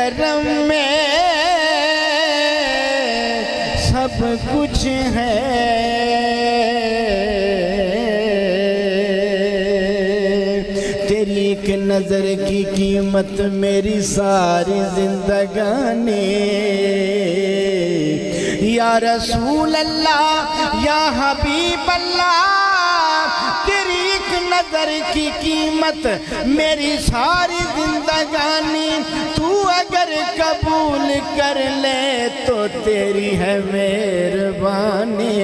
کرم میں سب کچھ ہے، تیری ایک نظر کی قیمت میری ساری زندگانی، یا رسول اللہ یا حبیب اللہ، تیری ایک نظر کی قیمت میری ساری زندگانی، تو اگر قبول کر لے تو تیری ہے مہربانی،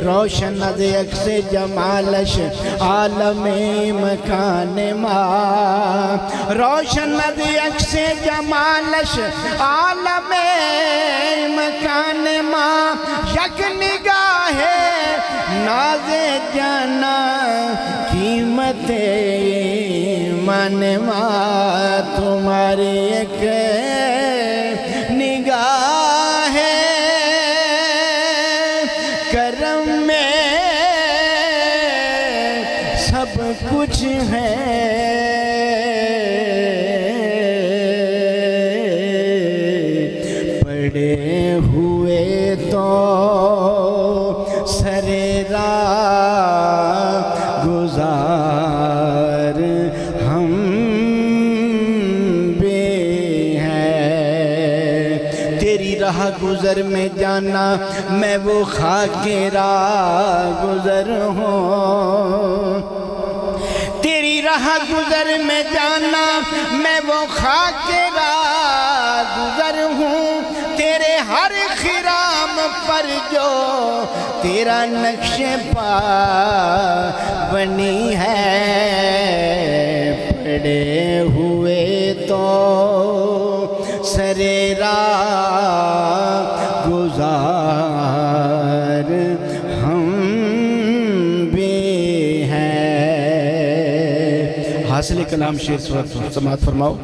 روشن از عکس جمالش عالم مکان ما، روشن از عکس جمالش عالم مکان ما، یک نگاہ ناز جانا قیمت ایمان ما، تمہاری ایک نگاہ کرم میں سب کچھ ہے، پڑے ہوئے تو سرے راہ گزار ہم بھی ہیں، تیری راہ گزر میں جانا میں وہ خاک راہ گزر ہوں، تیری راہ گزر میں جانا میں وہ خاک راہ گزر ہوں، تیرے ہر خرام پر جو تیرا نقش پا بنی ہے، پڑے ہوئے تو سرے راہ گزار ہم بھی ہیں۔ حاصل کلام شعر سماعت فرماؤ۔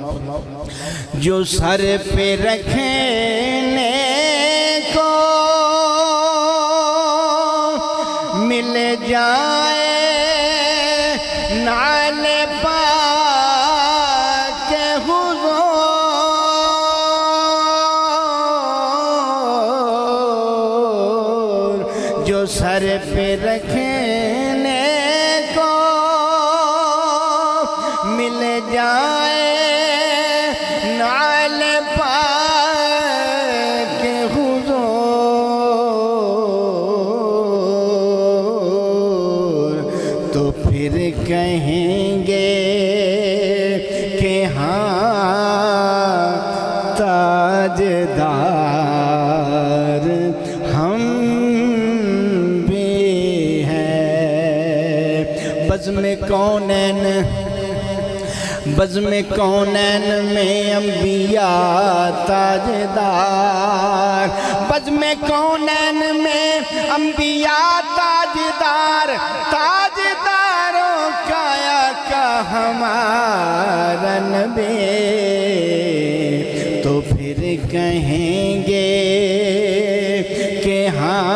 جو سر پہ رکھنے کو مل جائے نعل پاک حضور، جو سر پہ رکھنے کو مل جائے نعل پاک حضور، تو پھر کہیں گے کہ ہاں تاجدار ہم بھی ہیں، بزم کونین بزم کونین میں انبیاء تاجدار، بزم کونین میں انبیاء تاجدار، تاجداروں کا آقا ہمارا نبی، تو پھر کہیں گے کہ ہاں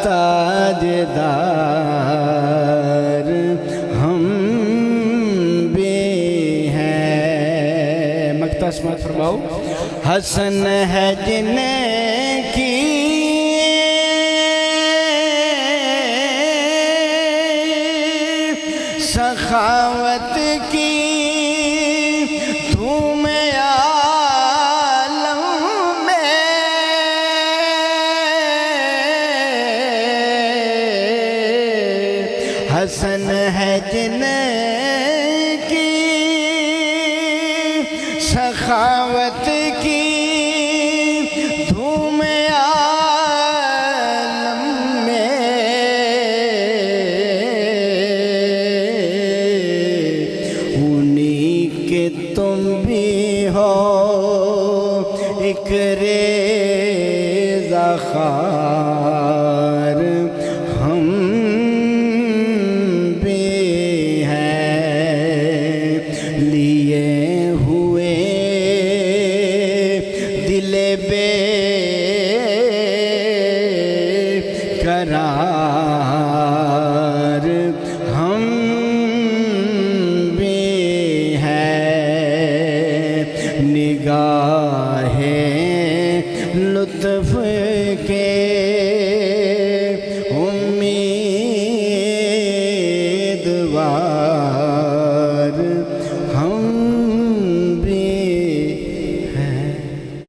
تاجدار ہم بھی ہیں۔ مقطع سماعت فرماؤ۔ حسن ہے جن کی سخاوت کی دھوم عالم میں، حسن ہے جن کی سخاوت کی دھوم عالم میں، انہی کے تم بھی ہو ایک ریزہ خار ہم بھی ہیں، لیے ہوئے دل بے قرار ہم بھی ہیں، نگاہ لطف کے